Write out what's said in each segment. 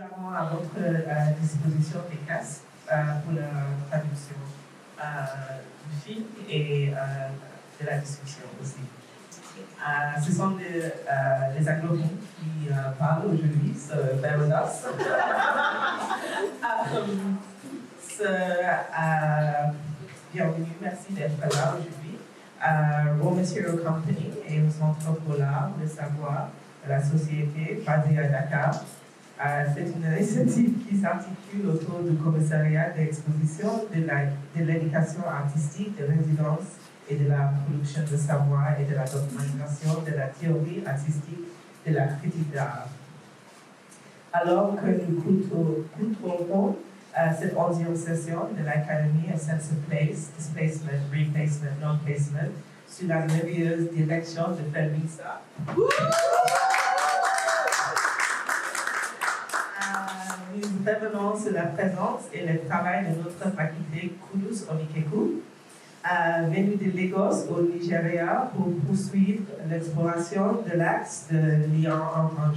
Nous avons à votre disposition des casques pour la traduction du film et de la discussion aussi. Ce sont les anglophones qui parlent aujourd'hui, so bear with us. Bienvenue, merci d'être là aujourd'hui. Raw Material Company est un centre pour l'art, le savoir, de la société basé à Dakar. C'est une initiative qui s'articule autour du commissariat d'exposition, de l'éducation artistique, de résidence et de la production de savoir et de la documentation de la théorie artistique de la critique d'art. Alors que nous contrôlons cette 11e session de l'Académie Sense of Place, Displacement, Replacement, Non-Placement, sous la merveilleuse direction de Felisa. Nous revenons sur la présence et le travail de notre faculté Qudus Onikeku, venue de Lagos au Nigeria pour poursuivre l'exploration de l'axe de lien entre.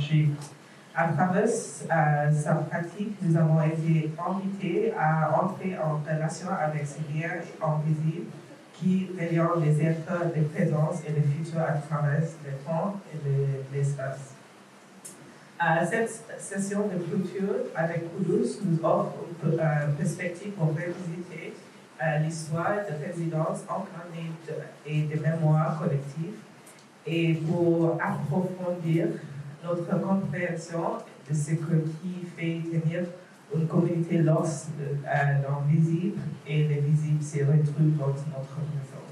À travers sa pratique, nous avons été invités à entrer en relation avec ces liens invisibles qui relient les êtres de présence et de futur à travers le temps et l'espace. Cette session de culture avec Qudus nous offre une perspective pour revisiter l'histoire de résidence incarnée et de mémoire collective et pour approfondir notre compréhension de ce qui fait tenir une communauté lorsque l'invisible et le visible se retrouvent dans notre présent.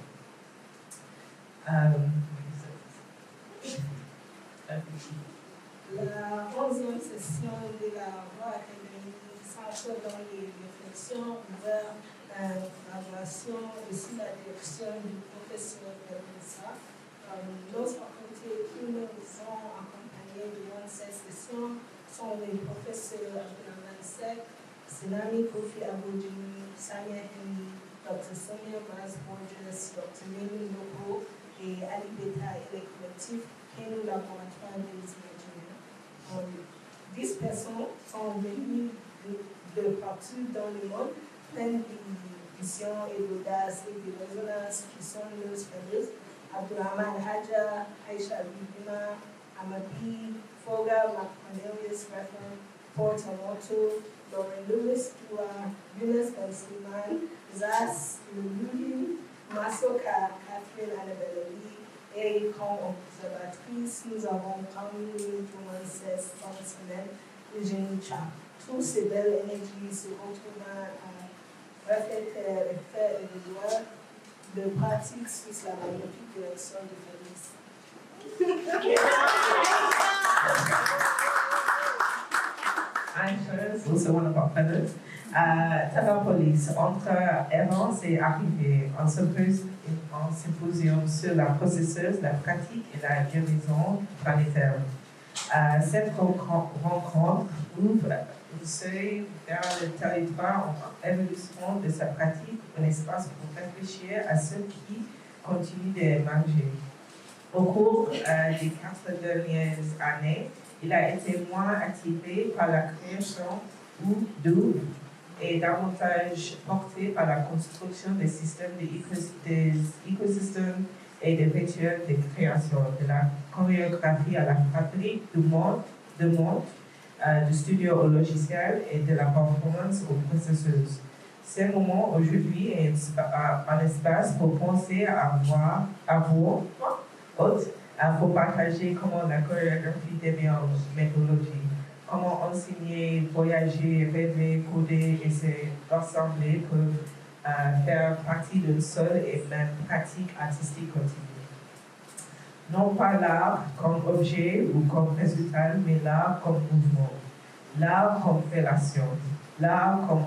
La 11e session de la Académie s'entre dans les réflexions vers l'évaluation et sous la direction du professeur Felisa. Nos facultés qui nous ont accompagnés durant cette session sont les professeurs Randle Centre, Kofi Abodjini, Samia Henry, Dr. Sonia Bras-Borges, Dr. Mimi Loko et Ali Beta et les collectifs Kenu Laboratoire des Nigériens. 10 personnes sont venues de partout dans le monde, pleines d'ambition et d'audace et de résonance qui sont nos frères. Abdulrahman Haja, Aisha Bibima, Amadi, Foga, Cornelius Refer, Porter Moto, Lauren Lewis, Yunus Ben Suleiman, Zas Lululi, Masoka, Catherine Annabelle Lee, et comme observatrice, nous avons parmi nous durant ces 30 semaines Eugénie Cha. Toutes ces belles énergies se retrouvent à refléter les faits et les joies de pratique sous la magnifique direction de Félix. Aisha, also one of our fellows. TERRAPOLIS, entre errance et arrivée, un symposium sur la processus, la pratique et la guérison planétaire. Cette rencontre ouvre un seuil vers le territoire en évolution de sa pratique, un espace pour réfléchir à ce qui continue d'émerger. Au cours des 4 dernières années, il a été moins activé par la création ou d'œuvres et davantage porté par la construction des systèmes des écosystèmes et des vecteurs de création, de la chorégraphie à la fabrique du studio au logiciel et de la performance au processus. Ce moment aujourd'hui est un espace pour penser à vous, pour partager comment la chorégraphie devient une méthodologie. Comment enseigner, voyager, rêver, coder et se rassembler peuvent faire partie d'une seule et même pratique artistique continue. Non pas l'art comme objet ou comme résultat, mais l'art comme mouvement, l'art comme relation, l'art comme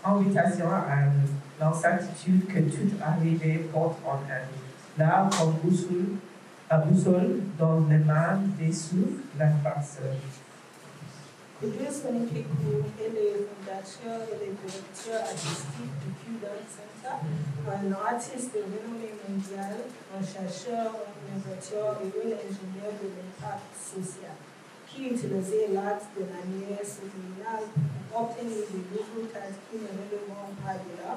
invitation à l'incertitude que toute arrivée porte en elle, l'art comme boussole dans les mains des souffles, la farceur. Qudus Onikeku est le fondateur et le directeur artistique du Randle Centre, un artiste de renommée mondiale, un chercheur, un innovateur et un ingénieur de l'impact social, qui utilisait l'art de manière subliminale obtenir des résultats qui ne relèveront pas de là,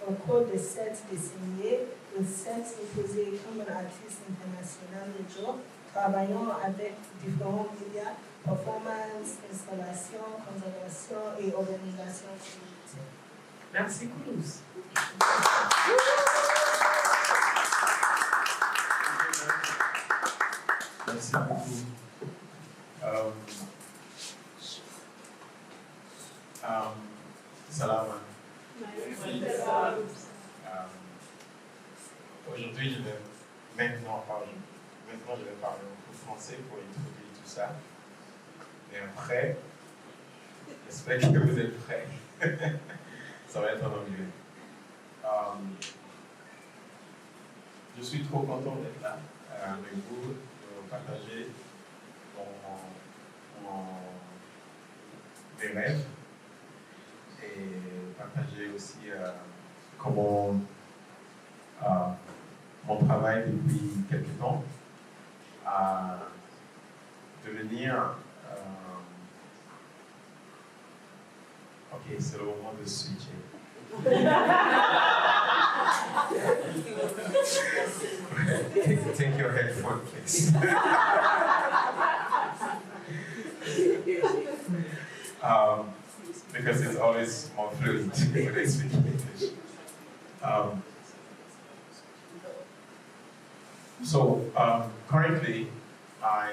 au cours de cette décennie, il s'est imposé comme un artiste international de jour, travaillant avec différents médias, performance, installation, conservation et organisation communautaire. Merci, Qudus. Merci beaucoup. Salam. Aujourd'hui, je vais maintenant je vais parler un peu français pour introduire tout ça. Et après, j'espère que vous êtes prêts. Ça va être en anglais. Je suis trop content d'être là avec vous, de partager mes rêves et partager aussi comment mon travail depuis quelques temps à devenir. Ok, c'est le moment de switcher. Take your headphone, please. Because it's always more fluid when I speak English. Currently, I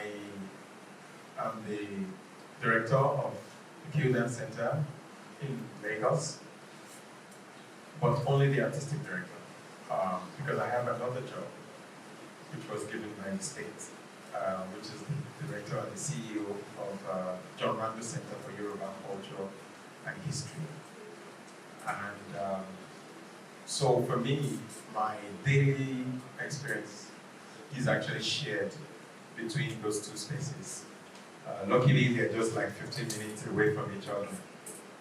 am the director of the Randle Centre in Lagos, but only the artistic director, because I have another job which was given by the state, which is the director and the CEO of Randle Centre for Yorùbá Culture and History. And so for me, my daily experience is actually shared between those two spaces. Luckily, they're just like 15 minutes away from each other.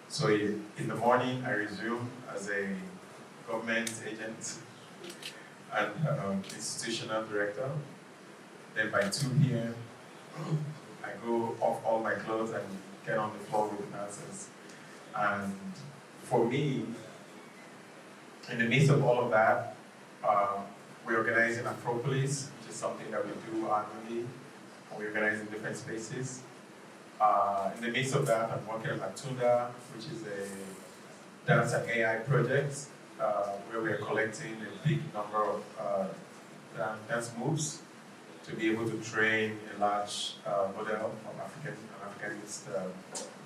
So in the morning, I resume as a government agent and institutional director. Then by 2 p.m., I go off all my clothes and get on the floor with the dancers. And for me, in the midst of all of that, we're organizing Afropolis, which is something that we do annually. We organize in different spaces. In the midst of that, I'm working on Atunda, which is a dance and AI project where we're collecting a big number of dance moves to be able to train a large model of Africanist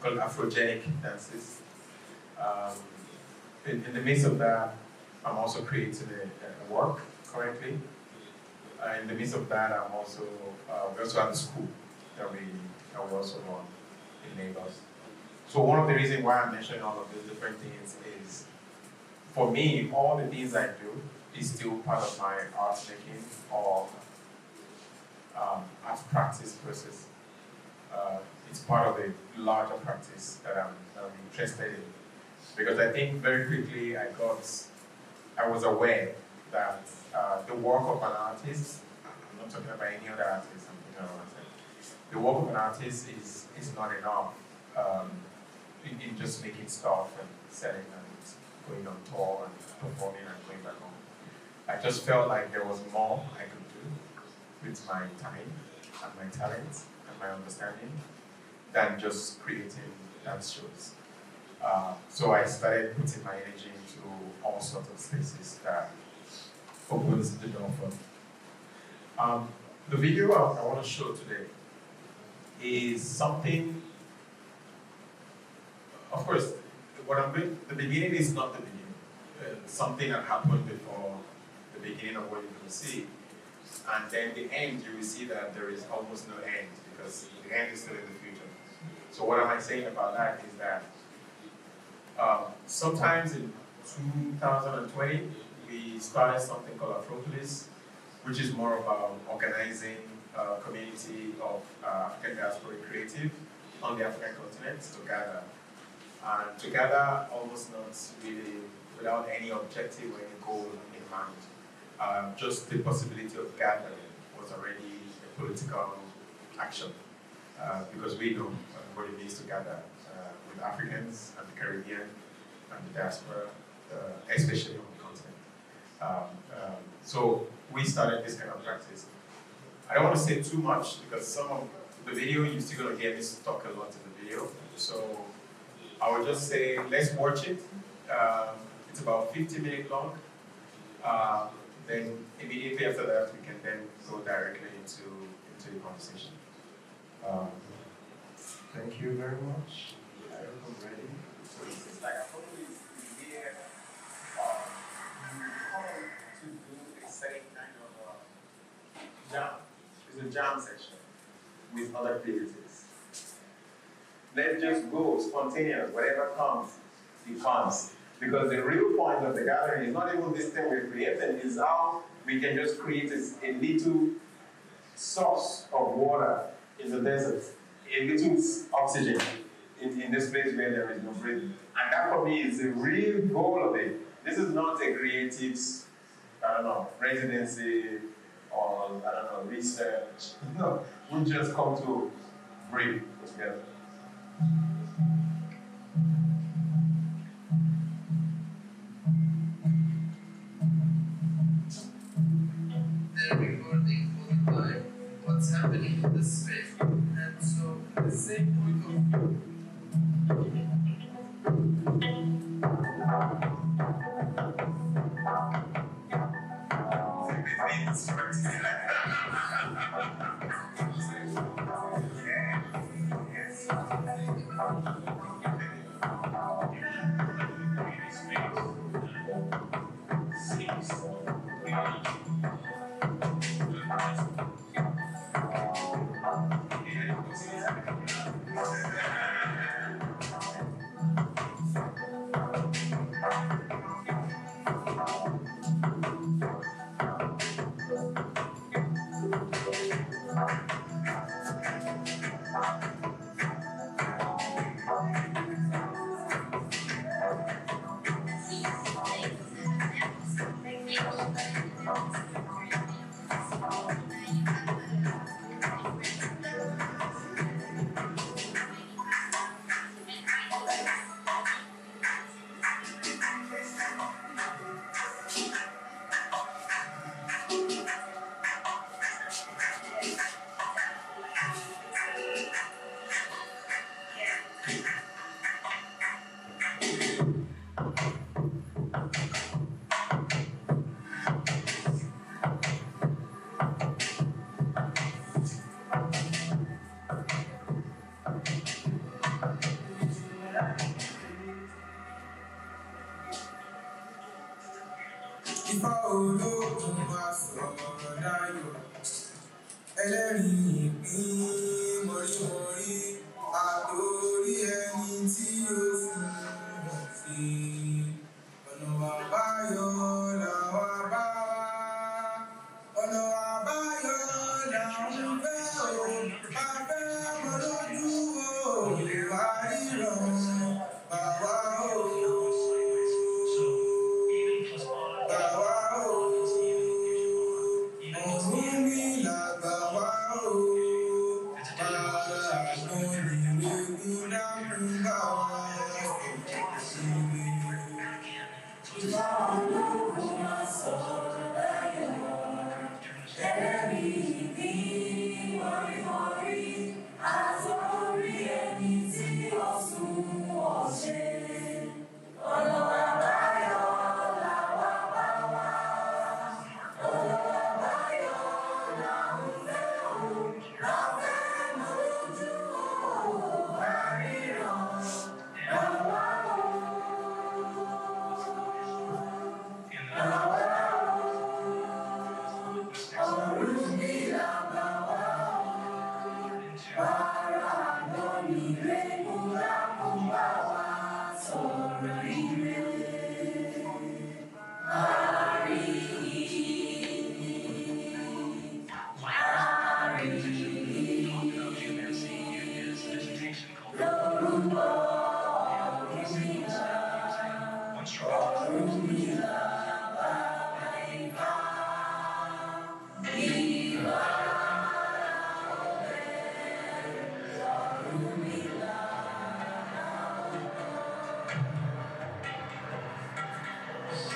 called Afrogenic dances. In the midst of that, I'm also creating a work currently. In the midst of that, we also have a school that we also run in Lagos. So one of the reasons why I'm mentioning all of these different things is, for me, all the things I do is still part of my art making or art practice process. It's part of a larger practice that I'm interested in. Because I think very quickly I was aware that the work of an artist, I'm not talking about any other artist, I'm talking about myself. The work of an artist is not enough in just making stuff and selling and going on tour and performing and going back home. I just felt like there was more I could do with my time and my talent and my understanding than just creating dance shows. So I started putting my energy into all sorts of spaces that opens the door for me. The video I want to show today is something, of course, what I'm doing, the beginning is not the beginning. Something that happened before the beginning of what you're going to see. And then the end, you will see that there is almost no end, because the end is still in the future. So what am I saying about that is that sometimes in 2020, we started something called Afropolis, which is more about organizing a community of African diaspora creative on the African continent to gather. And to gather almost not really without any objective or any goal in mind. Just the possibility of gathering was already a political action, because we know what it means to gather with Africans and the Caribbean and the diaspora, especially on the continent. So we started this kind of practice. I don't want to say too much because some of the video, you're still going to hear me talk a lot in the video. So I would just say, let's watch it. It's about 50 minutes long. Then immediately after that, we can then go directly into the conversation. Thank you very much. I'm ready. So it's like Afropolis is here come to do a certain kind of jam. It's a jam section with other creators. Let's just go spontaneous, whatever comes, it comes. Because the real point of the gathering is not even this thing we're creating, is how we can just create a little source of water in the desert, a little oxygen in this place where there is no breathing. And that for me is the real goal of it. This is not a creative, residency or, research. No, we just come to breathe together. They're recording all the time what's happening in the space. And so, the same point of view.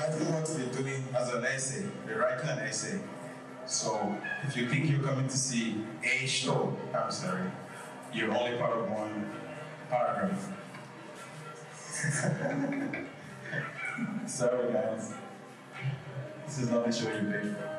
exactly what we're doing as an essay. We're writing an essay. So if you think you're coming to see a show, I'm sorry, you're only part of one paragraph. Sorry guys, this is not the show you paid for.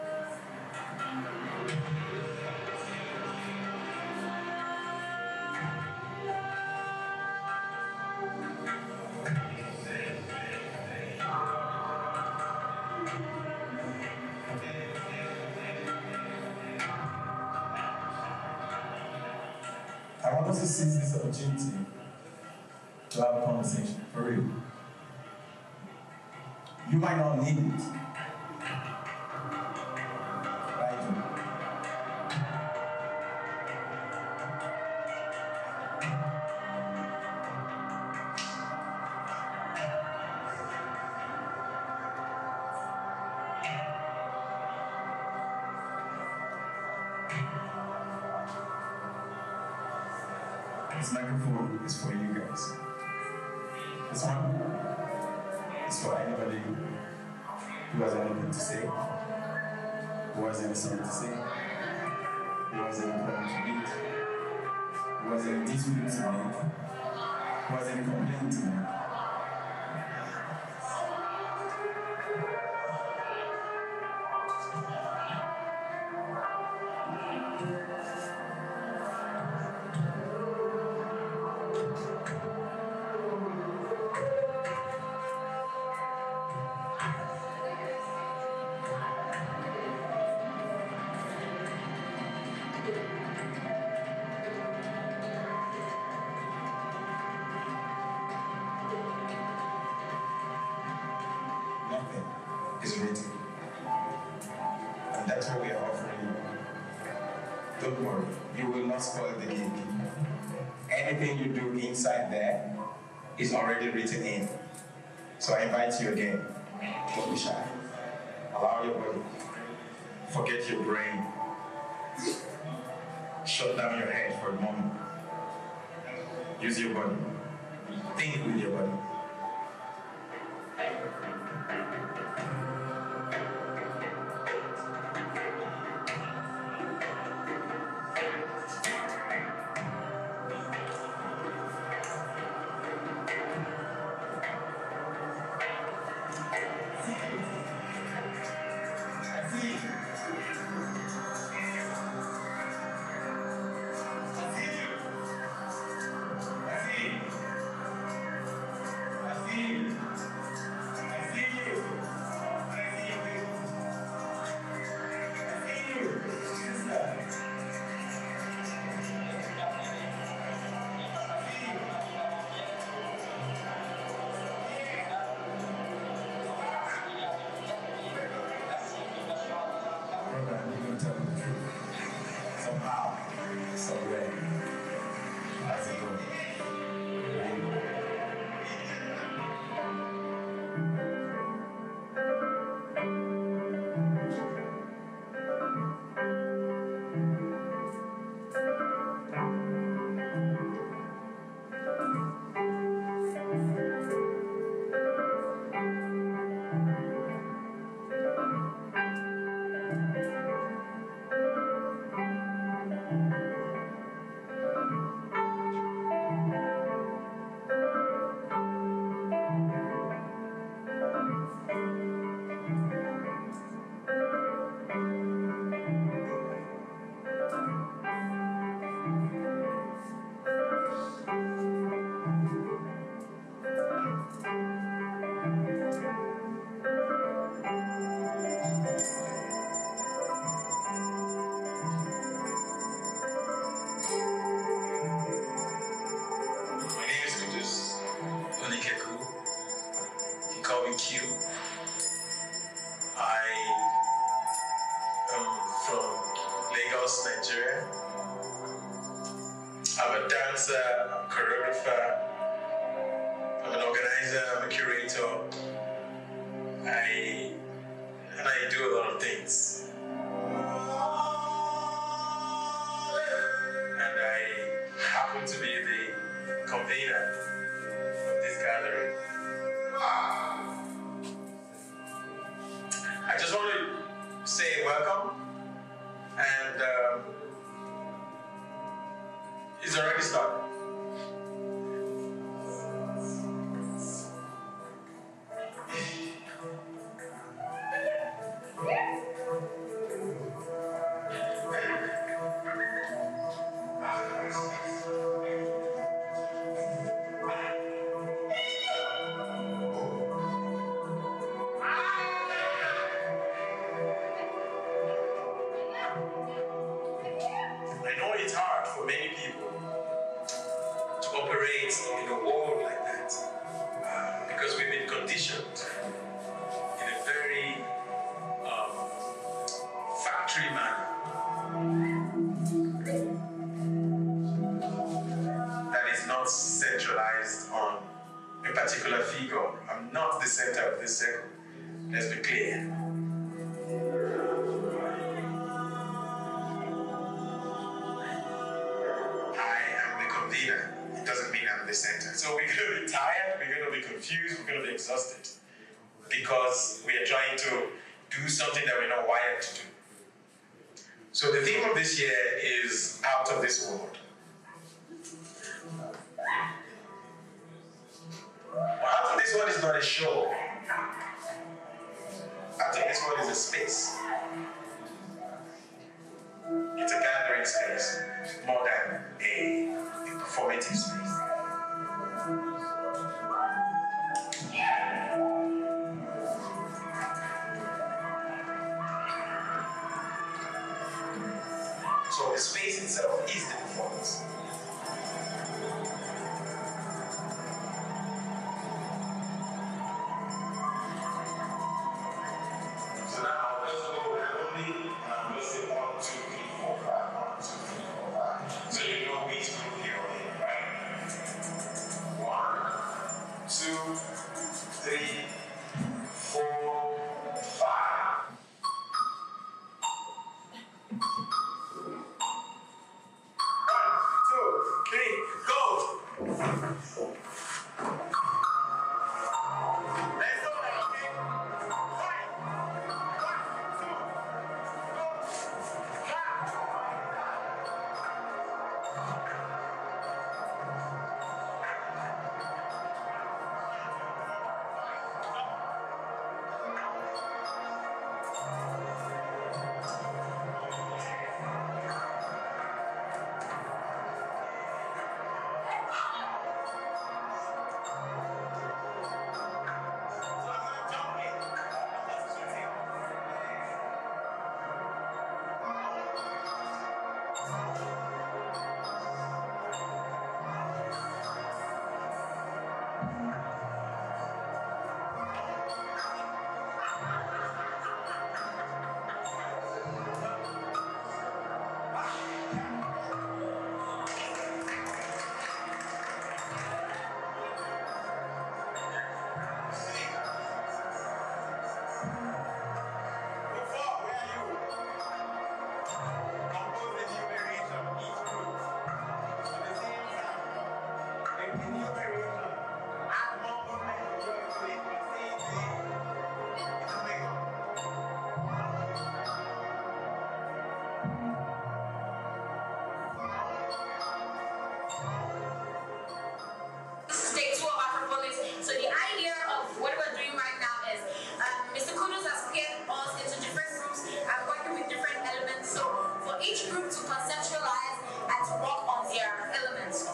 I want us to seize this opportunity to have a conversation, for real. You might not need it, but I do. This microphone is for you guys. This one is for anybody who has anything to say, who has any song to say, who has any problem to read, who has any dispute to make, who has any complaint to make. Nothing is written. And that's what we are offering you. Don't worry, you will not spoil the gig. Anything you do inside there is already written in. So I invite you again, don't be shy. Allow your body. Forget your brain. Shut down your head for a moment. Use your body. Think with your body. Onikeku. You call me Q. I am from Lagos, Nigeria. I'm a dancer, I'm a choreographer, I'm an organizer, I'm a curator. I do a lot of things. And I happen to be the convener of this gathering. a particular figure. I'm not the center of this circle. Let's be clear. I am the convener. It doesn't mean I'm the center. So we're going to be tired, we're going to be confused, we're going to be exhausted. Because we are trying to do something that we're not wired to do. So the theme of this year is out of this world. Out of this world is not a show. Out of this world is a space. It's a gathering space more than a performative space. So the space itself is the performance. So now let's go randomly and let's say 1, 2, 3, 4, 5. 1, 2, 3, 4, 5. So you know which group you're in, right? 1, 2, 3, 4, 5. Day 2 of Afropolis. So the idea of what we're doing right now is Mr. Qudus has paired us into different groups and working with different elements. So for each group to conceptualize and to work on their elements.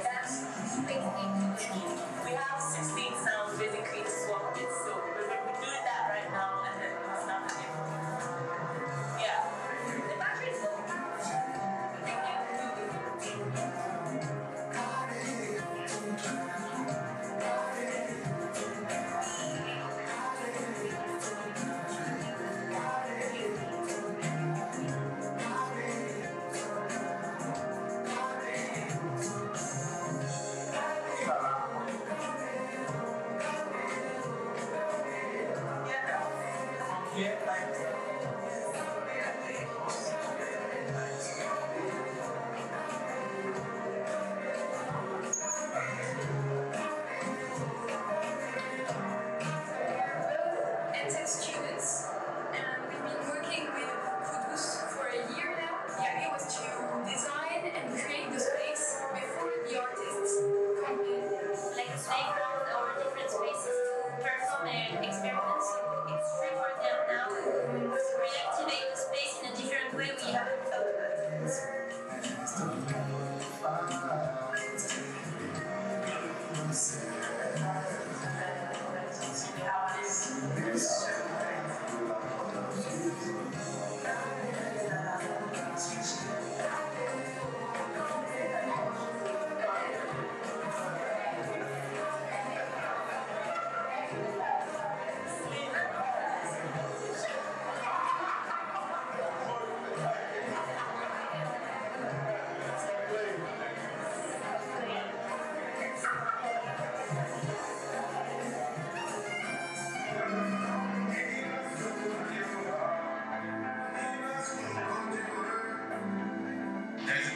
That's basically we have 16 sounds basically to work with. So we're doing that right now and then we'll start having. Yeah. The battery is still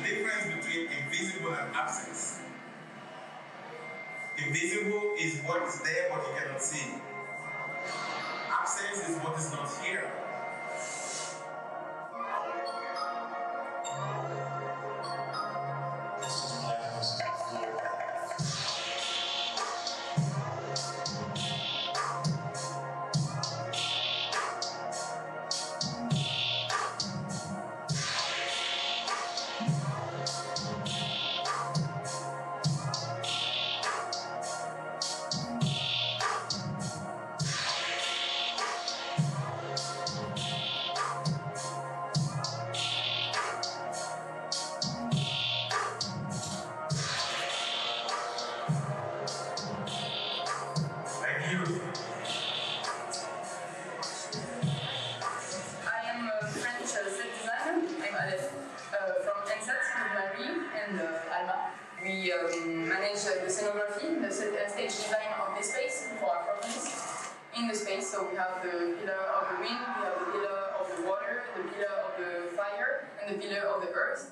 difference between invisible and absence. Invisible is what is there but you cannot see. Absence is what is not here. Manage the scenography, the stage design of the space for Afropolis. In the space, so we have the pillar of the wind, we have the pillar of the water, the pillar of the fire, and the pillar of the earth.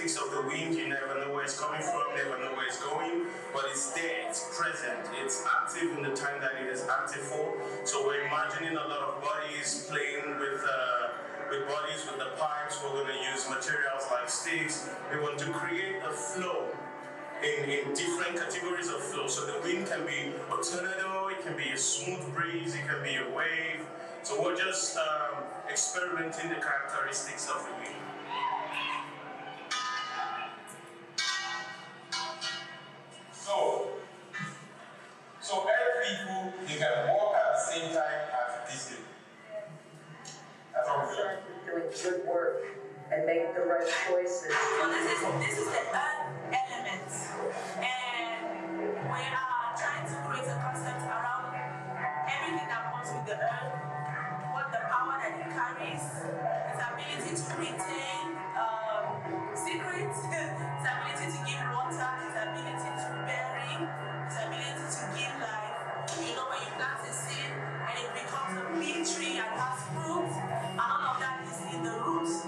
Of the wind, you never know where it's coming from, never know where it's going, but it's there, it's present, it's active in the time that it is active for. So we're imagining a lot of bodies playing with bodies, with the pipes. We're going to use materials like sticks. We want to create a flow in different categories of flow. So the wind can be a tornado, it can be a smooth breeze, it can be a wave. So we're just experimenting the characteristics of the wind. So earth people, they can walk at the same time as this day. That's what we're doing good work and make the right choices. So this is the earth element, and we are trying to create a concept around everything that comes with the earth, what the power that it carries, its ability to retain secrets, its ability to give water, its ability to bury, its ability to give life. You know, when you plant a seed and it becomes a big tree and has fruit, and all of that is in the roots.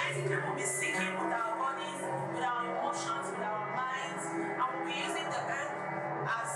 Basically, we'll be seeking with our bodies, with our emotions, with our minds, and we'll be using the earth as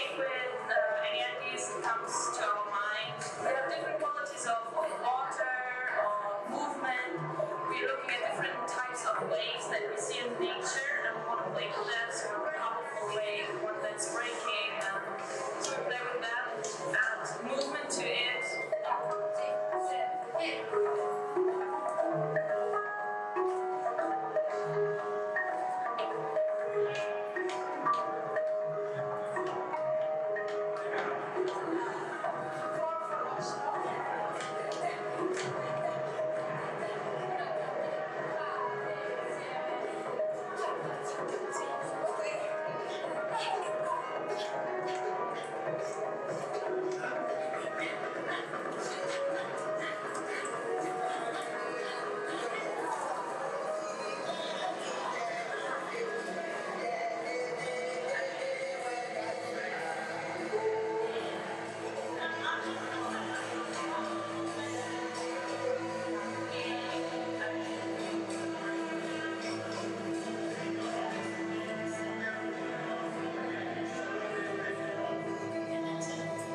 shake with any ideas that comes to our mind. We have different qualities of water or movement. We're looking at different types of waves that we see in nature, and we want to play with that. So a powerful wave, one that's breaking, so we play with that. Add movement to it.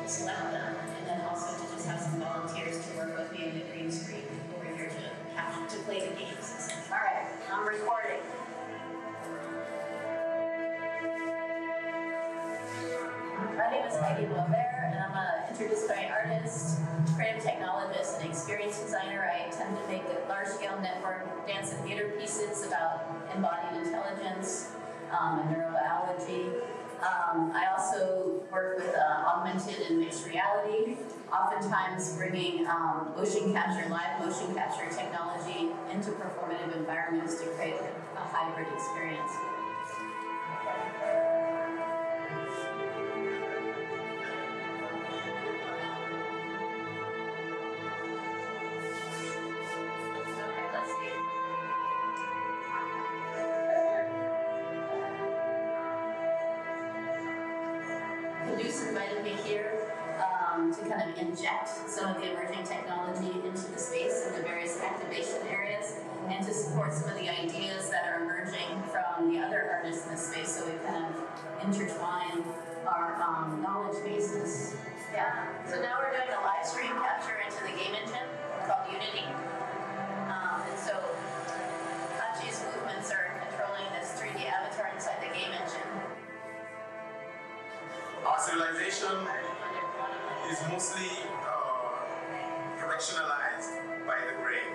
Select them, and then also to just have some volunteers to work with me in the green screen over here to play the games. All right, I'm recording. My name is Heidi Blaubert, and I'm an interdisciplinary artist, creative technologist, and experience designer. I tend to make large-scale network dance and theater pieces about embodied intelligence and neurobiology. I also work with augmented and mixed reality, oftentimes bringing motion capture, live motion capture technology into performative environments to create a hybrid experience. Qudus invited me here to kind of inject some of the emerging technology into the space and the various activation areas, and to support some of the ideas that are emerging from the other artists in the space, so we kind of intertwine our knowledge bases. Yeah, so now we're doing a live stream capture into the game engine called Unity. And so Hachi's movements are controlling this 3D avatar inside the game engine. Our civilization is mostly directionalized by the brain.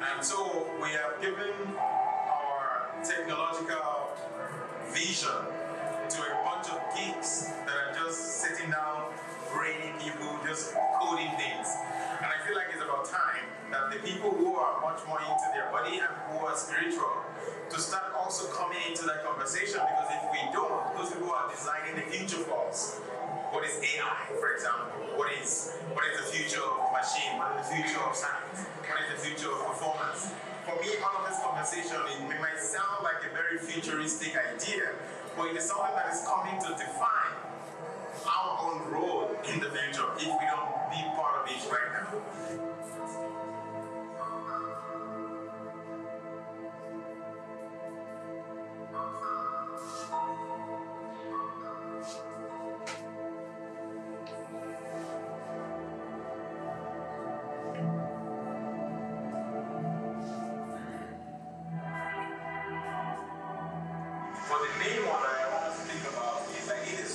And so we have given our technological vision to a bunch of geeks that are just sitting down, brainy people, just coding things. And I feel like it's about time that the people who are much more into their body and who are spiritual to start also coming into that conversation, because if we don't, those people are designing the future for us. What is AI, for example? What is the future of machine? What is the future of science? What is the future of performance? For me, all of this conversation, it might sound like a very futuristic idea, but it is something that is coming to define our own role in the future if we don't be part of it right now. But the main one that I want us to think about is that it is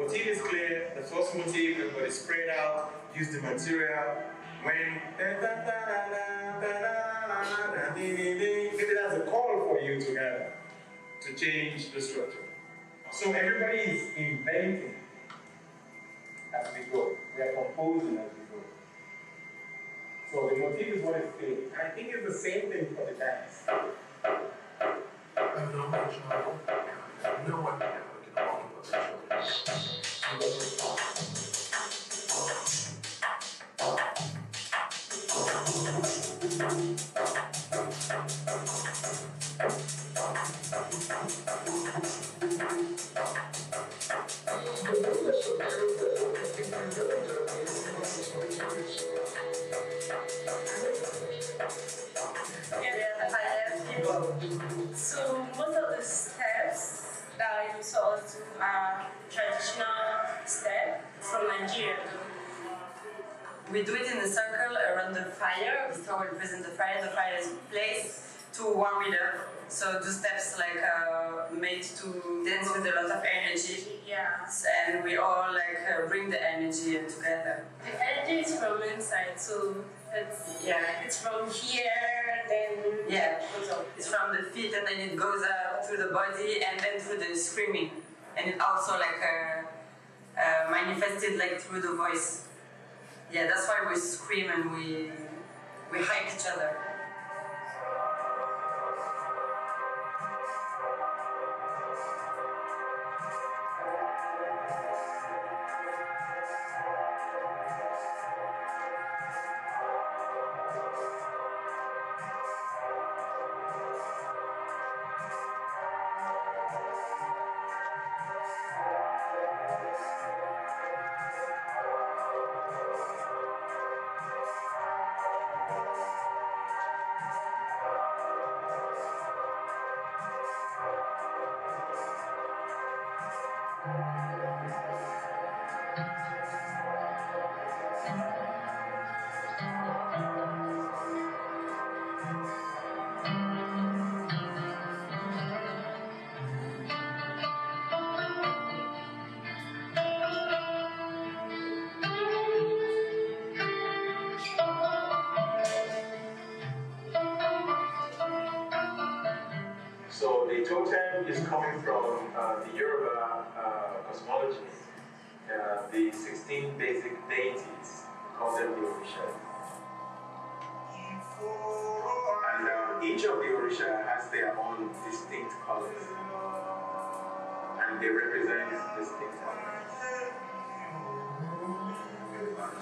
motif is clear, the first motif, everybody spread out, use the material. When maybe that's a call for you together to change the structure. So everybody is inventing as we go. We are composing as we go. So the motif is what is clear. I think it's the same thing for the dance. So most of the steps that you saw are traditional steps from Nigeria. We do it in a circle around the fire. We start with present the fire. The fire is placed to warm it up. So do steps like made to dance with a lot of energy. Yeah. And we all like bring the energy together. The energy is from inside, so it's from here, then it's from the feet, and then it goes up through the body, and then through the screaming, and it also like manifested like through the voice. Yeah, that's why we scream and we hype each other. So the totem is coming from the Yorùbá cosmology. The 16 basic deities, call them the Orisha. And each of the Orisha has their own distinct colors. And they represent distinct elements.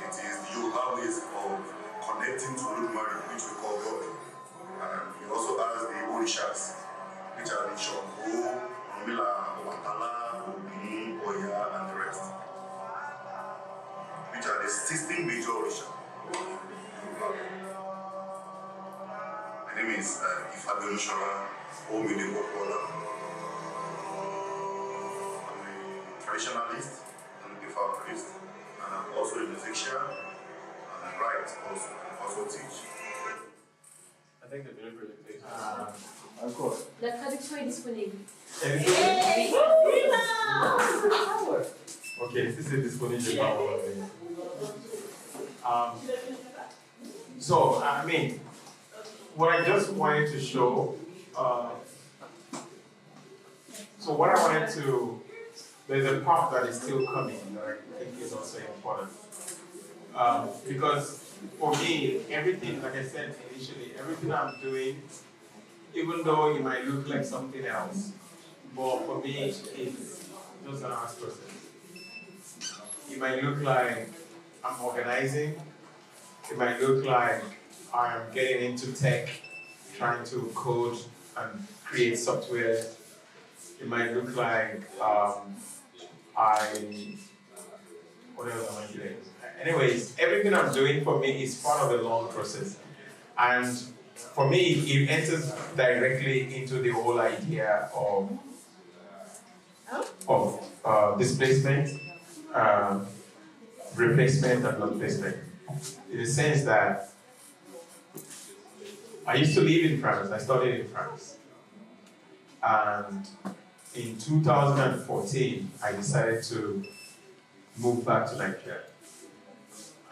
It is the Yorùbá ways of connecting to Olódùmarè, which we call God. And he also has the Orishas, which are the Ṣàngó, Ọ̀rúnmìlà, Ọbàtálá, Ògún, Ọya, and the rest. Which are the 16 major Orisha. My name is Ifeanyi Omide Popola. I'm a traditionalist and a devout priest, and I'm also a musician, and I write also, and also teach. I think the delivery is of course. La traduction est disponible. Ok, si c'est disponible, je vais So, I mean, what I just wanted to show, so what I wanted to, there's a part that is still coming that I think is also important. Because for me, everything, like I said initially, everything I'm doing, even though it might look like something else, but for me, it's just an art process. It might look like I'm organizing. It might look like I'm getting into tech, trying to code and create software. It might look like what else am I doing? Anyways, everything I'm doing for me is part of a long process. And for me, it enters directly into the whole idea of displacement, replacement, and non-placement. In the sense that I used to live in France, I studied in France. And in 2014, I decided to move back to Nigeria.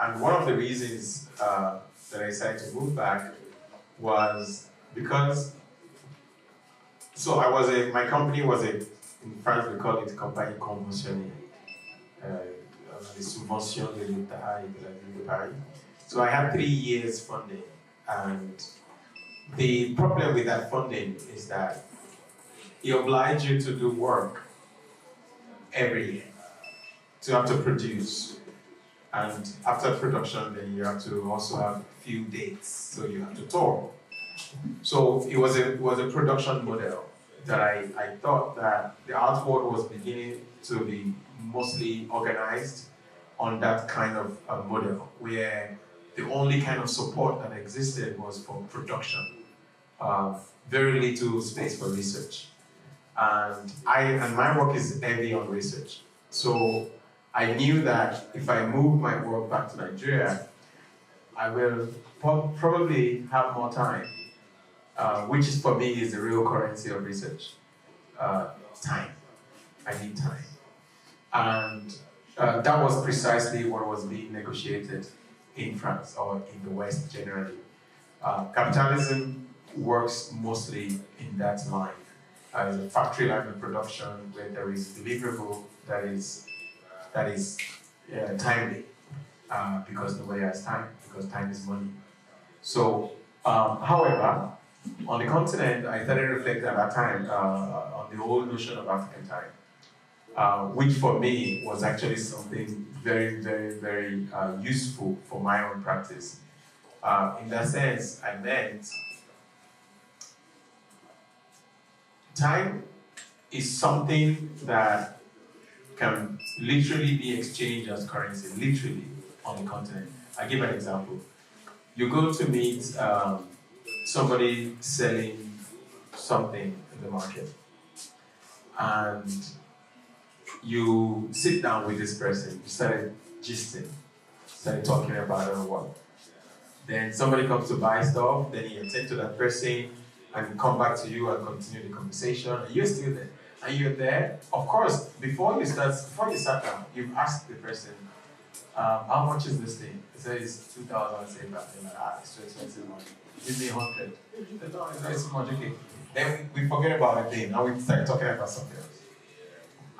And one of the reasons that I decided to move back was because, so my company was in France we call it compagnie conventionnée, les subventions de l'État et de la ville de Paris. So I had 3 years funding, and the problem with that funding is that it obliges you to do work every year, to have to produce. And after production, then you have to also have a few dates, so you have to tour. So it was a production model that I thought that the art world was beginning to be mostly organized on that kind of model, where the only kind of support that existed was for production. Very little space for research. And my work is heavy on research. So I knew that if I move my work back to Nigeria, I will probably have more time, which is for me is the real currency of research. Time. I need time. And that was precisely what was being negotiated in France or in the West generally. Capitalism works mostly in that line. As a factory line of production where there is deliverable that is timely, because nobody has time, because time is money. So, however, on the continent, I started reflecting at that time on the whole notion of African time, which for me was actually something very, very, very useful for my own practice. In that sense, I meant time is something that can literally be exchanged as currency, literally, on the continent. I'll give an example. You go to meet somebody selling something in the market, and you sit down with this person, you started gisting, started talking about it or what. Then somebody comes to buy stuff, then you attend to that person, and come back to you and continue the conversation, and you're still there. And you're there, of course, before you sat down, you've asked the person, how much is this thing? They say it's 2,000, say that. They're like, it's too expensive money. Give me 100. They say, no, it's too much, okay. Then we forget about the thing, and we start talking about something else.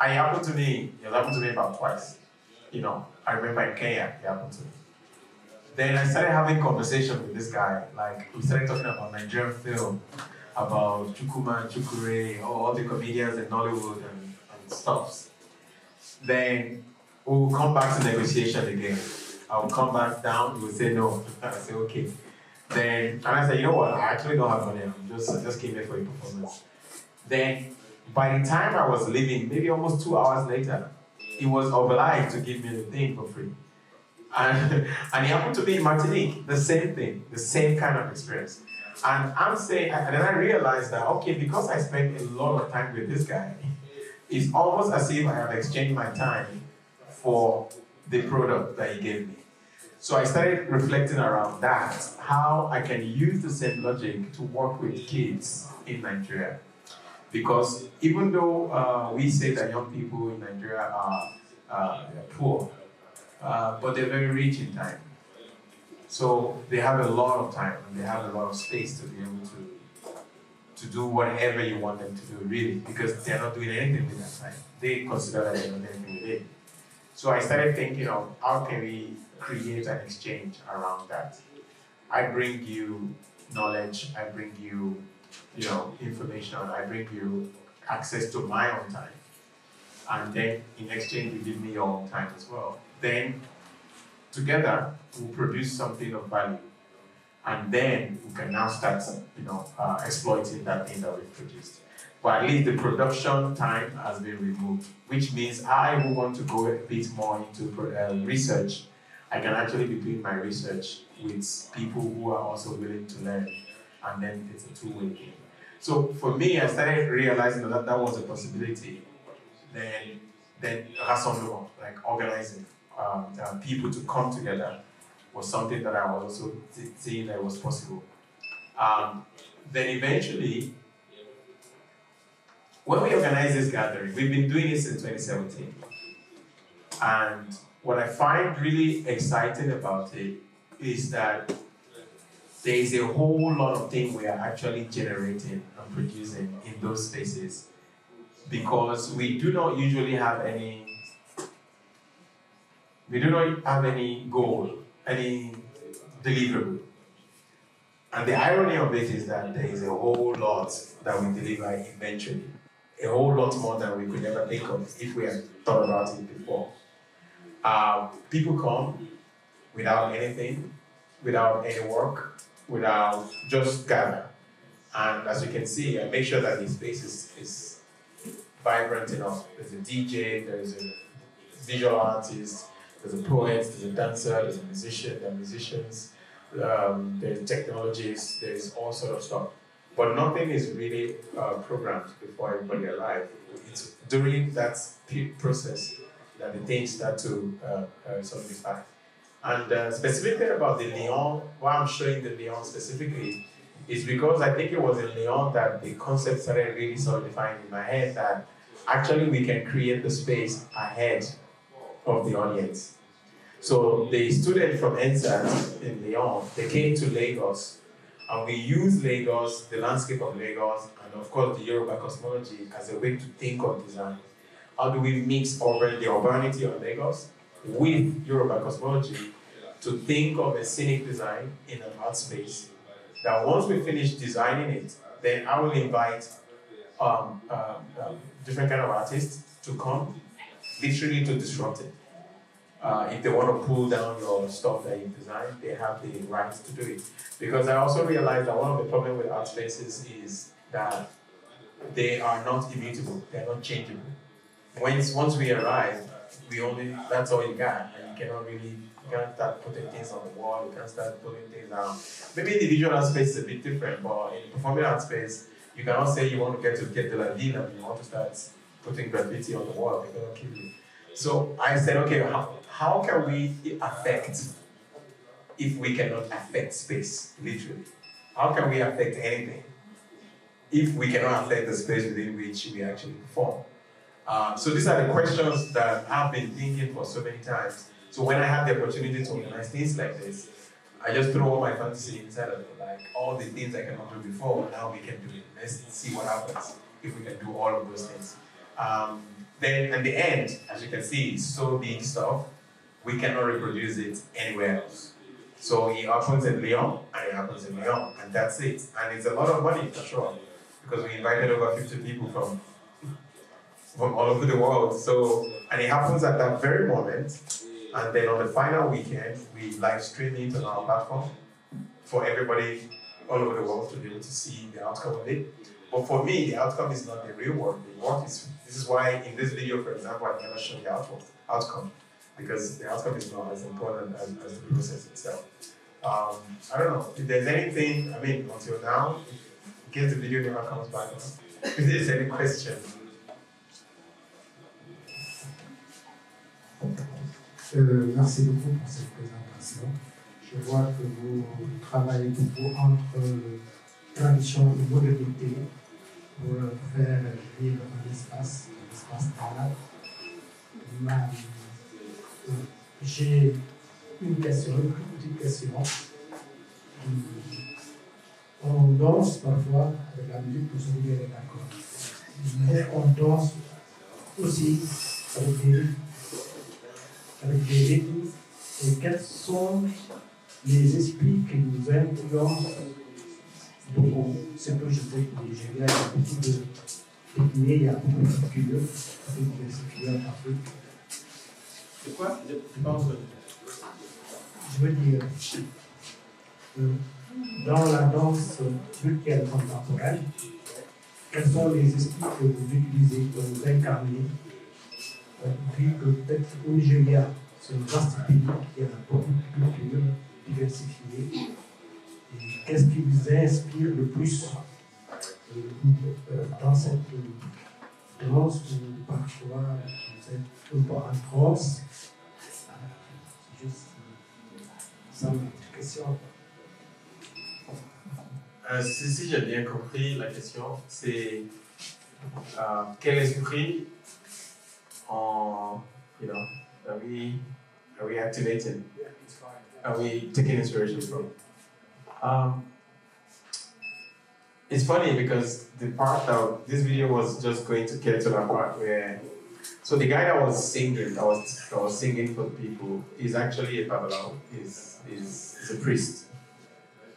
And it happened to me about twice. You know, I remember in Kenya, it happened to me. Then I started having conversation with this guy, like we started talking about Nigerian film, about Chukuma, Chukure, all the comedians in Nollywood and stuff. Then we'll come back to negotiation again. I'll come back down, we'll say no. I say okay. Then, and I say, you know what, I actually don't have money, I just came here for a performance. Then, by the time I was leaving, maybe almost 2 hours later, he was obliged to give me the thing for free. And it happened to me in Martinique, the same thing, the same kind of experience. And I'm saying, and then I realized that, okay, because I spent a lot of time with this guy, it's almost as if I have exchanged my time for the product that he gave me. So I started reflecting around that, how I can use the same logic to work with kids in Nigeria. Because even though we say that young people in Nigeria are poor, but they're very rich in time. So they have a lot of time and they have a lot of space to be able to do whatever you want them to do, really, because they're not doing anything with that time. They consider that they're not doing anything with it. So I started thinking of how can we create an exchange around that. I bring you knowledge, I bring you, information, I bring you access to my own time. And then in exchange, you give me your own time as well. Then together, we'll produce something of value. And then we can now start, exploiting that thing that we've produced. But at least the production time has been removed, which means I who want to go a bit more into research, I can actually be doing my research with people who are also willing to learn. And then it's a two-way game. So for me, I started realizing that that was a possibility. Then rassemblement, like organizing people to come together, was something that I was also seeing that was possible. Then eventually, when we organized this gathering, we've been doing this since 2017. And what I find really exciting about it is that there is a whole lot of things we are actually generating and producing in those spaces, because we do not usually have any goal, any deliverable. And the irony of it is that there is a whole lot that we deliver eventually, a whole lot more than we could ever think of if we had thought about it before. People come without anything, without any work, without just gather. And as you can see, I make sure that the space is vibrant enough. There's a DJ, there's a visual artist, there's a poet, there's a dancer, there's a musician, there are musicians, there's technologies, there's all sort of stuff. But nothing is really programmed before everybody arrives. It's during that process that the things start to solidify. And specifically about the Lyon, why I'm showing the Lyon specifically is because I think it was in Lyon that the concept started really solidifying in my head that actually we can create the space ahead of the audience. So the student from NSAT in Lyon, they came to Lagos, and we used Lagos, the landscape of Lagos, and of course the Yorùbá cosmology as a way to think of design. How do we mix the urbanity of Lagos with Yorùbá cosmology to think of a scenic design in an art space that once we finish designing it, then I will invite different kind of artists to come, literally to disrupt it. If they want to pull down your stuff that you designed, they have the right to do it. Because I also realized that one of the problems with art spaces is that they are not immutable, they're not changeable. Once we arrive, that's all you got, and you can't start putting things on the wall, you can't start putting things down. Maybe in the visual art space is a bit different, but in the performing art space, you cannot say you want to get the Ladina and you want to start putting graffiti on the wall, they're going to kill you. So I said, okay, how can we affect if we cannot affect space, literally? How can we affect anything if we cannot affect the space within which we actually perform? So these are the questions that I've been thinking for so many times. So when I have the opportunity to organize things like this, I just throw all my fantasy inside of it, like all the things I cannot do before, now we can do it. Let's see what happens if we can do all of those things. Then at the end, as you can see, it's so big stuff, we cannot reproduce it anywhere else. So it happens in Lyon, and it happens in Lyon, and that's it. And it's a lot of money, for sure, because we invited over 50 people from all over the world. So, and it happens at that very moment, and then on the final weekend, we live stream it on our platform for everybody all over the world to be able to see the outcome of it. But for me, the outcome is not the real work. The work is, this is why in this video, for example, I never show the outcome, because the outcome is not as important as the process itself. I don't know, if there's anything, I mean, until now, in case the video never comes back, if there's any question. Merci beaucoup pour cette présentation. Je vois que vous travaillez beaucoup entre tradition et modernité pour faire vivre un espace stable. J'ai une question, une petite question. On danse parfois avec la musique, pour se dire d'accord. Mais on danse aussi avec des rythmes. Et quels sont les esprits qui nous influencent beaucoup? C'est que je sais que le Nigeria, il y a beaucoup d'ethnies, il y a beaucoup de cultures, diversifiées en Afrique. C'est quoi? Je pas entendu. Je veux dire, dans la danse culturelle contemporaine, quels sont les esprits que vous utilisez, que vous incarnez, vu que peut-être au Nigeria, c'est un vaste pays qui a beaucoup de cultures diversifiées. Et qu'est-ce qui vous inspire le plus dans cette danse où parfois vous êtes un peu en transe? C'est juste ça ma petite question. Si j'ai bien compris la question, c'est quel esprit Are we activating? Are we taking inspiration from? It's funny because the part that this video was just going to get to that part where, so the guy that was singing, that was singing for the people, is actually a Babalawo, is a priest,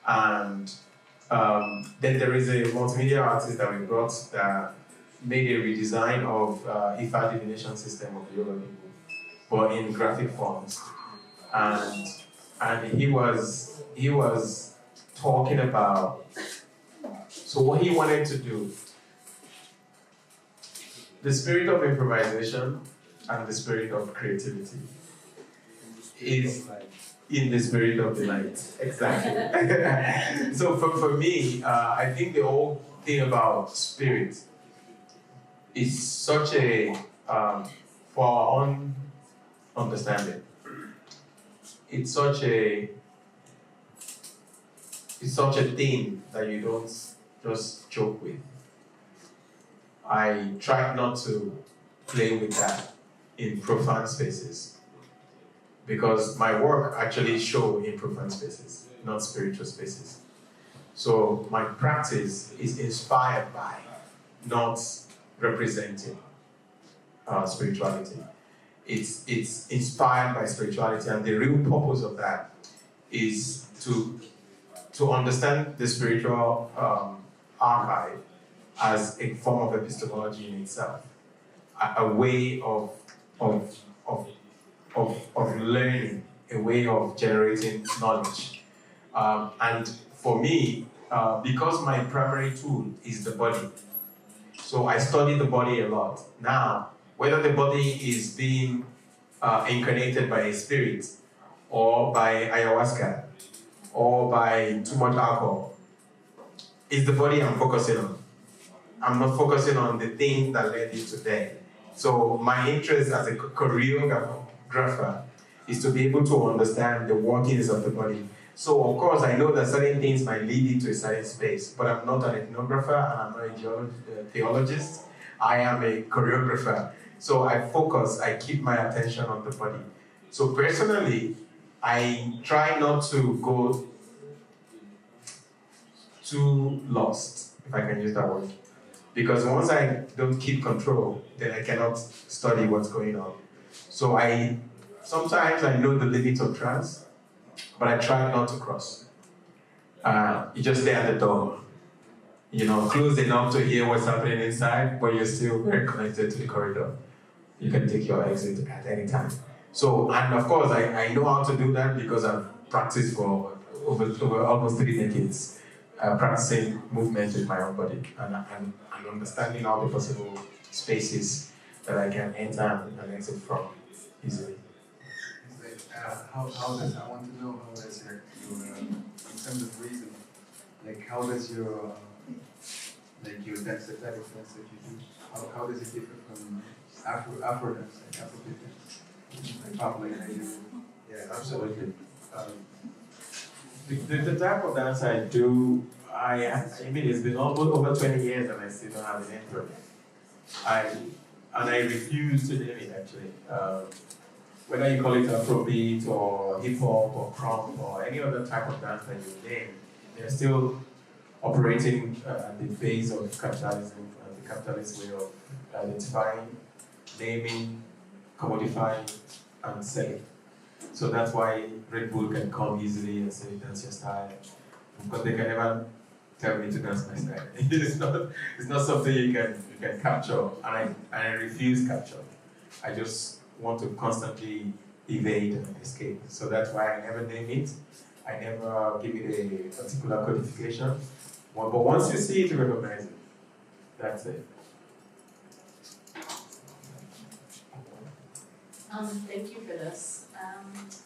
and then there is a multimedia artist that we brought that made a redesign of Ifa divination system of the Yoruba people, but in graphic forms, and he was talking about. So what he wanted to do, the spirit of improvisation and the spirit of creativity is in the spirit of the light. Exactly. So for me, I think the whole thing about spirit is such a, for our own understanding, it's such a thing that you don't just joke with. I try not to play with that in profane spaces, because my work actually show in profane spaces, not spiritual spaces. So my practice is inspired by, not representing spirituality. It's inspired by spirituality, and the real purpose of that is to understand the spiritual archive as a form of epistemology in itself, a way of learning, a way of generating knowledge. And for me, because my primary tool is the body, so I study the body a lot. Now, whether the body is being incarnated by a spirit, or by ayahuasca, or by too much alcohol, it's the body I'm focusing on. I'm not focusing on the thing that led you today. So my interest as a choreographer is to be able to understand the workings of the body. So of course I know that certain things might lead you to a certain space, but I'm not an ethnographer and I'm not a theologist. I am a choreographer. So I focus, I keep my attention on the body. So personally, I try not to go too lost, if I can use that word. Because once I don't keep control, then I cannot study what's going on. So sometimes I know the limits of trance, but I try not to cross. You just stay at the door, close enough to hear what's happening inside, but you're still very connected to the corridor. You can take your exit at any time. So, and of course, I know how to do that because I've practiced for over almost 3 decades. Practicing movement with my own body and understanding all the possible spaces that I can enter and exit from easily. I want to know how does your in terms of reason, like how does your dance, the type of dance that you do, how does it differ from Afro dance, like Afrobeat dance, like popular Nigerian? Yeah, absolutely. The type of dance I do, I mean, it's been almost over 20 years and I still don't have an intro. And I refuse to name it actually. Whether you call it Afrobeat or hip hop or crump or any other type of dance that you name, they're still operating at the base of capitalism and the capitalist way of identifying, naming, commodifying, and selling. So that's why Red Bull can come easily and say, dance your style. Because they can never tell me to dance my style. It's not something you can capture, and I refuse capture. I just want to constantly evade and escape. So that's why I never name it. I never give it a particular codification. But once you see it, you recognize it. That's it. Thank you for this.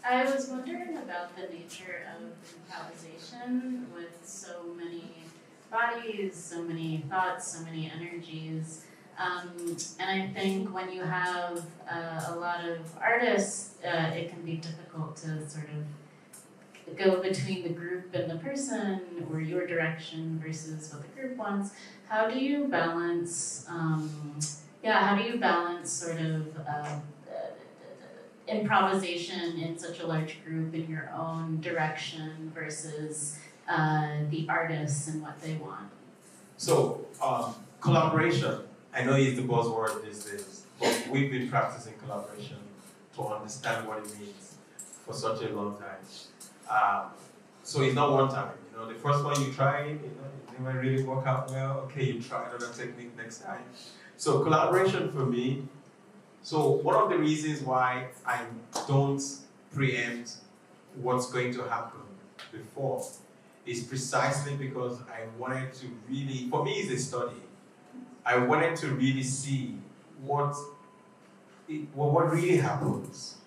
I was wondering about the nature of improvisation with so many bodies, so many thoughts, so many energies. And I think when you have a lot of artists, it can be difficult to sort of go between the group and the person, or your direction versus what the group wants. How do you balance, how do you balance sort of improvisation in such a large group in your own direction versus the artists and what they want? So, collaboration, I know it's the buzzword these days, but we've been practicing collaboration to understand what it means for such a long time. So it's not one time, the first one you try, it never really work out well, okay, you try another technique next time. So collaboration for me, so one of the reasons why I don't preempt what's going to happen before is precisely because I wanted to really, for me it's a study, I wanted to really see what really happens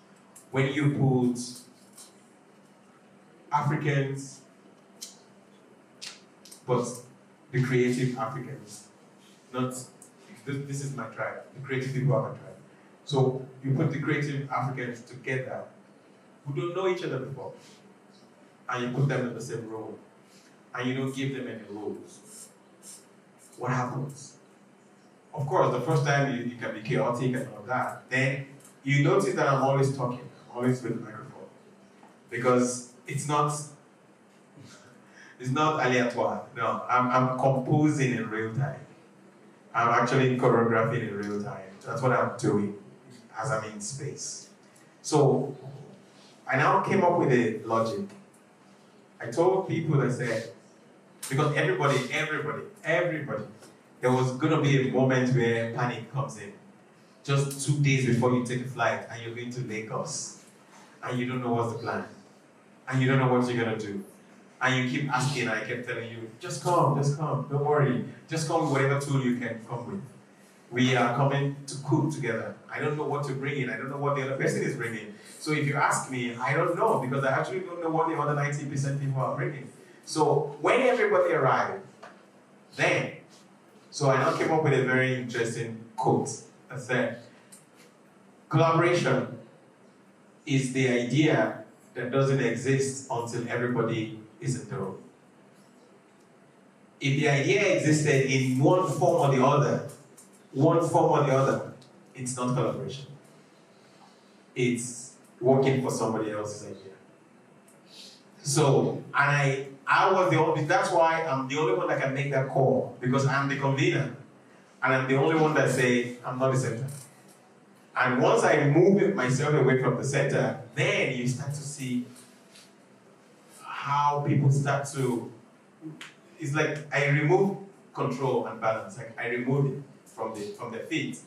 when you put Africans, but the creative Africans, not, this is my tribe, the creative people are my tribe. So you put the creative Africans together who don't know each other before, and you put them in the same room, and you don't give them any rules. What happens? Of course, the first time you can be chaotic and all that. Then you notice that I'm always talking, I'm always with the microphone. Because it's not aléatoire. No, I'm composing in real time. I'm actually choreographing in real time. That's what I'm doing as I'm in space. So I now came up with a logic. I told people, I said, because everybody, there was gonna be a moment where panic comes in. Just 2 days before you take a flight and you're going to Lagos and you don't know what's the plan and you don't know what you're gonna do. And you keep asking, and I kept telling you, just come, don't worry. Just come with whatever tool you can come with. We are coming to cook together. I don't know what to bring in. I don't know what the other person is bringing. So if you ask me, I don't know, because I actually don't know what the other 90% people are bringing. So when everybody arrived, then, so I now came up with a very interesting quote that said, collaboration is the idea that doesn't exist until everybody is in the room. If the idea existed in one form or the other, it's not collaboration. It's working for somebody else's idea. So, and I was the only, that's why I'm the only one that can make that call, because I'm the convener. And I'm the only one that say, I'm not the center. And once I move myself away from the center, then you start to see how people start to, it's like I remove control and balance, like I remove it from the feet.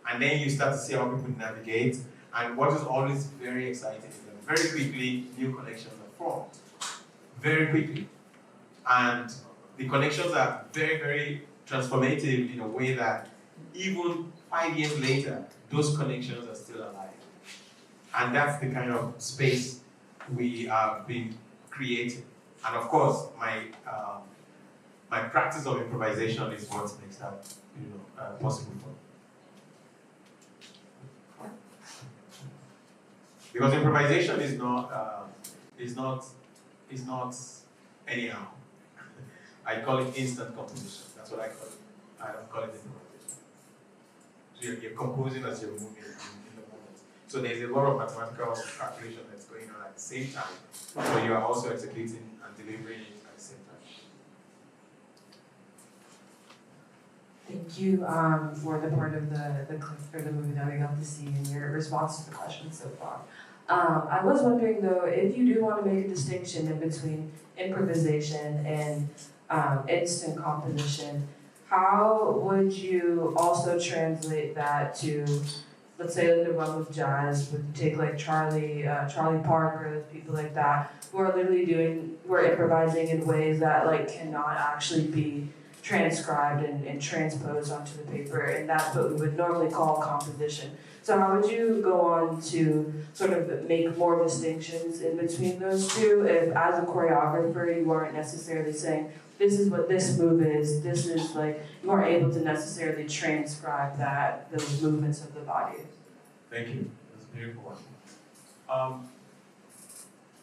And then you start to see how people navigate. And what is always very exciting is that very quickly, new connections are formed. Very quickly. And the connections are very, very transformative in a way that even 5 years later, those connections are still alive. And that's the kind of space we have been creating. And of course, my practice of improvisation is what makes that possible for me. Because improvisation is not anyhow. I call it instant composition. That's what I call it. I don't call it improvisation. So you're composing as you're moving in the moment. So there's a lot of mathematical calculation that's going on at the same time. So you are also executing and delivering it at the same time. Thank you for the part of the clip for the movie that we got to see and your response to the question so far. I was wondering though, if you do want to make a distinction in between improvisation and instant composition, how would you also translate that to, let's say in the realm of jazz, would you take like Charlie Parker, people like that, who are improvising in ways that like cannot actually be transcribed and transposed onto the paper, and that's what we would normally call composition. So how would you go on to sort of make more distinctions in between those two if as a choreographer you weren't necessarily saying, this is what this move is, this is like, you weren't able to necessarily transcribe those movements of the body? Thank you. That's a beautiful one.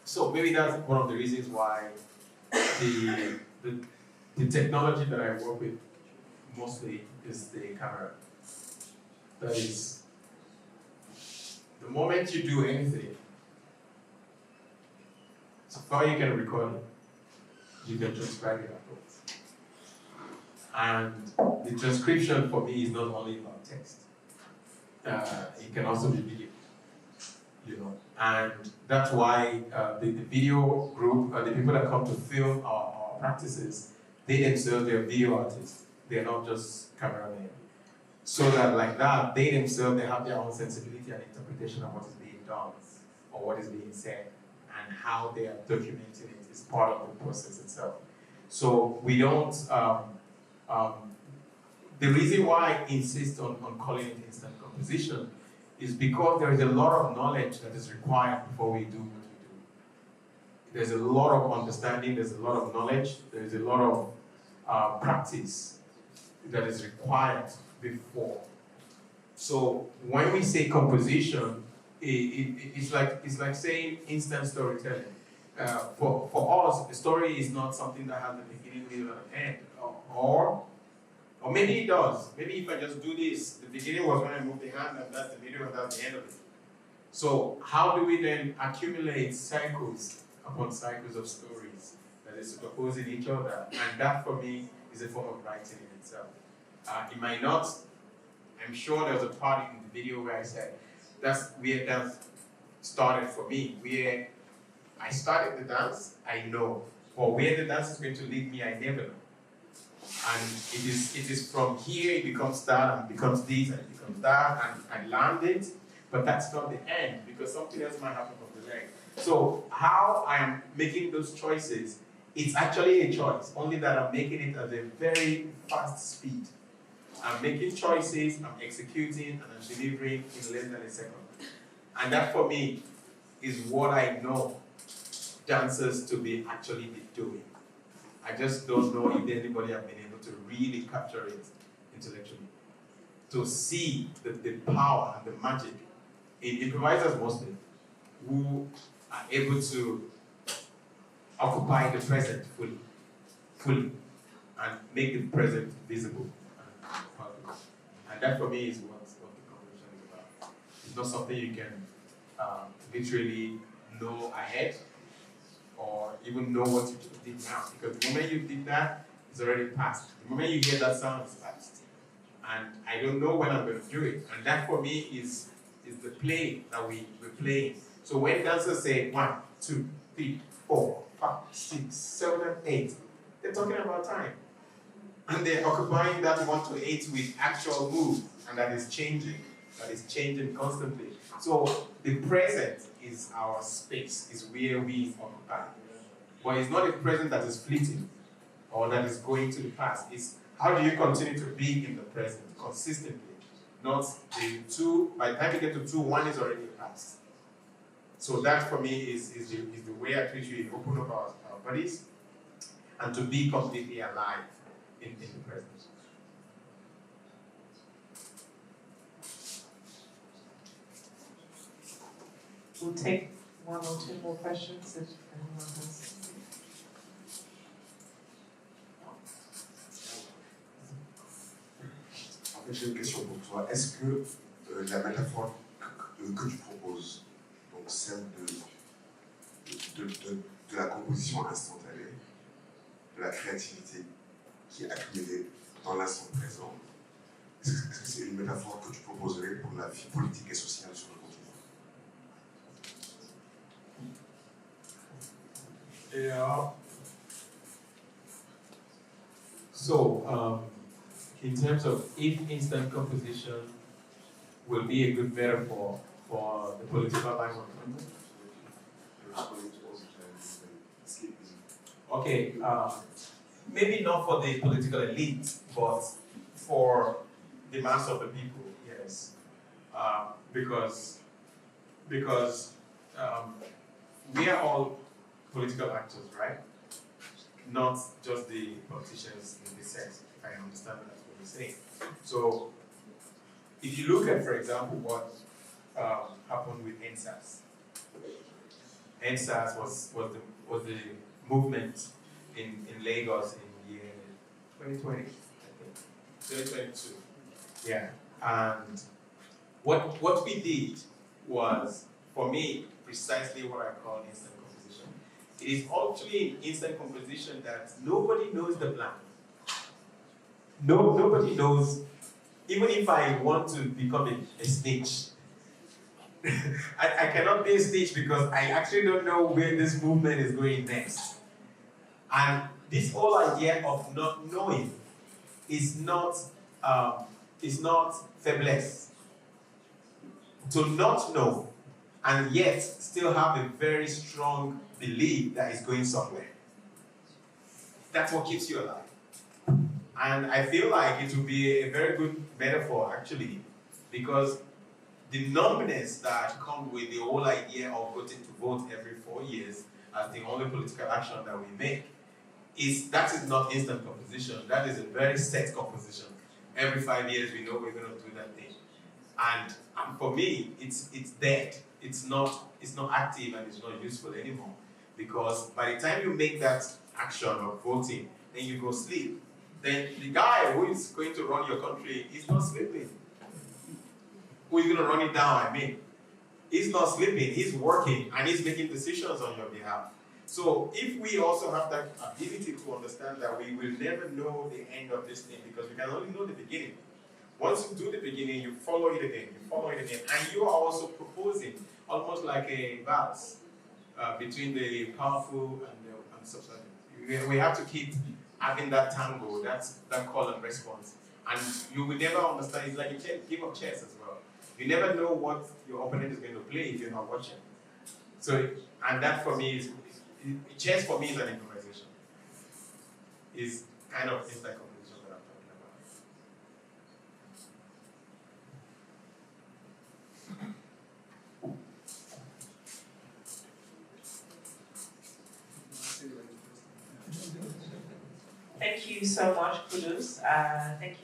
So maybe that's one of the reasons why the technology that I work with mostly is the camera. That is the The moment you do anything, so far you can record it, you can transcribe it afterwards. And the transcription for me is not only about text. It can also be video, you know. And that's why the video group, the people that come to film our practices, they themselves, they're video artists. They're not just cameramen. So that like that, they themselves, they have their own sensibility and interpretation of what is being done or what is being said and how they are documenting it is part of the process itself. So we don't, the reason why I insist on calling it instant composition is because there is a lot of knowledge that is required before we do what we do. There's a lot of understanding, there's a lot of knowledge, there's a lot of practice that is required before. So when we say composition, it's like saying instant storytelling. For us, a story is not something that has a beginning, middle, and end. Or maybe it does. Maybe if I just do this, the beginning was when I moved the hand, and that's the middle, and that's the end of it. So how do we then accumulate cycles upon cycles of stories that is superposing each other? And that, for me, is a form of writing in itself. It might not, I'm sure there's a part in the video where I said, that's where dance started for me, where I started the dance, I know. But where the dance is going to lead me, I never know. And it is from here, it becomes that, and becomes this, and it becomes that, and I learned it, but that's not the end, because something else might happen from the leg. So how I'm making those choices, it's actually a choice, only that I'm making it at a very fast speed. I'm making choices, I'm executing, and I'm delivering in less than a second. And that, for me, is what I know dancers to be actually be doing. I just don't know if anybody have been able to really capture it intellectually. To see the power and the magic in improvisers mostly, who are able to occupy the present fully, and make the present visible. And that, for me, is what the composition is about. It's not something you can literally know ahead or even know what you just did now. Because the moment you did that, it's already past. The moment you hear that sound, it's past. And I don't know when I'm going to do it. And that, for me, is the play that we're playing. So when dancers say 1, 2, 3, 4, 5, 6, 7, and 8, they're talking about time. And they're occupying that 1 to 8 with actual move, and that is changing constantly. So the present is our space, is where we occupy. But it's not a present that is fleeting or that is going to the past. It's how do you continue to be in the present consistently? Not the 2, by the time you get to 2, 1 is already past. So that, for me, is the way at which we open up our bodies and to be completely alive in the present. We'll take 1 or 2 more questions if anyone has. En fait, j'ai une question pour toi. Est-ce que la métaphore que tu proposes, donc celle de la composition instantanée, de la créativité qui est accumulée dans l'instant présent, est-ce que c'est une métaphore que tu proposerais pour la vie politique et sociale sur le continent? Yeah. So, in terms of if instant composition will be a good metaphor for the political life of the country. Okay, maybe not for the political elite, but for the mass of the people, yes. Because we are all political actors, right? Not just the politicians in this sense, if I understand that's what you're saying. So, if you look at, for example, what happened with NSAS. NSAS was the movement in Lagos in the year 2020, I think, 2022. Yeah, and what we did was, for me, precisely what I call instant composition. It is actually in instant composition that nobody knows the plan. Nobody knows, even if I want to become a snitch, I cannot be a snitch because I actually don't know where this movement is going next. And this whole idea of not knowing is not fabulous. To not know and yet still have a very strong belief that it's going somewhere. That's what keeps you alive. And I feel like it would be a very good metaphor, actually, because the numbness that comes with the whole idea of voting to vote every 4 years as the only political action that we make that is not instant composition. That is a very set composition. Every 5 years we know we're going to do that thing. And for me, it's dead. It's not active and it's not useful anymore. Because by the time you make that action of voting, then you go sleep. Then the guy who is going to run your country is not sleeping. Who is going to run it down, I mean. He's not sleeping, he's working, and he's making decisions on your behalf. So if we also have that ability to understand that we will never know the end of this thing because we can only know the beginning. Once you do the beginning, you follow it again, and you are also proposing almost like a valse between the powerful and subservient. We have to keep having that tango, that call and response. And you will never understand, it's like a game of chess as well. You never know what your opponent is going to play if you're not watching. So, and that for me is, chess for me is an improvisation. It's kind of instant composition that I'm talking about. Thank you so much, Qudus. Thank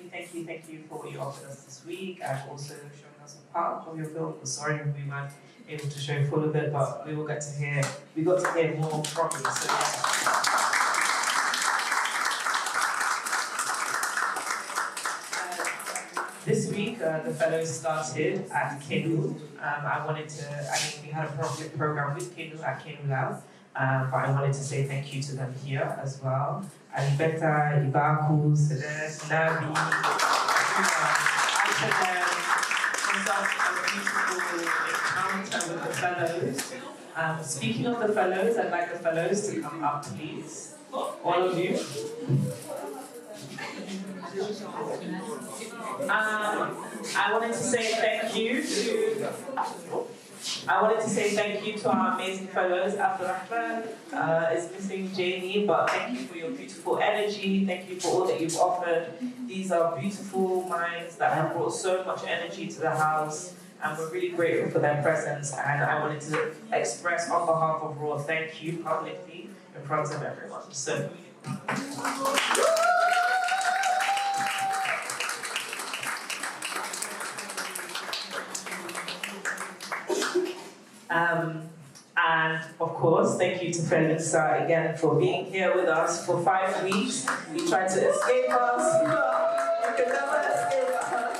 you for what you offered us this week and also showing us a part of your film. We're sorry we weren't able to show full of it, but we got to hear more from you. So, this week, the fellows started at Qudus. We had a public program with Qudus at Qudus Lab, but I wanted to say thank you to them here as well. Alibeta, Ibaku, Celeste, Nabi, Atunda, a beautiful encounter with the fellows. Speaking of the fellows, I'd like the fellows to come up, please. All of you. I wanted to say thank you to our amazing fellows. Abdurrahman is missing Janie, but thank you for your beautiful energy. Thank you for all that you've offered. These are beautiful minds that have brought so much energy to the house, and we're really grateful for their presence. And I wanted to express on behalf of Raw, thank you publicly in front of everyone. So. And of course, thank you to Felisa again for being here with us for 5 weeks. You tried to escape us, you can never escape us.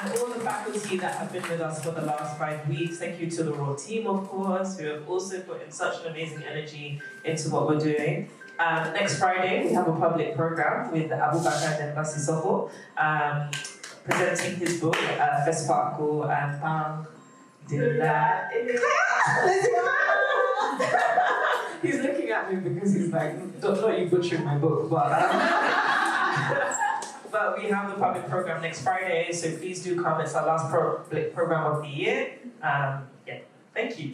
And all the faculty that have been with us for the last 5 weeks. Thank you to the Raw team, of course, who have also put in such an amazing energy into what we're doing. Next Friday, we have a public program with Abubakar Dembasi Soko, presenting his book, Vesparko and Bang. He's looking at me because he's like, don't you butcher my book, but we have the public program next Friday, so please do come. It's our last public program of the year. Thank you.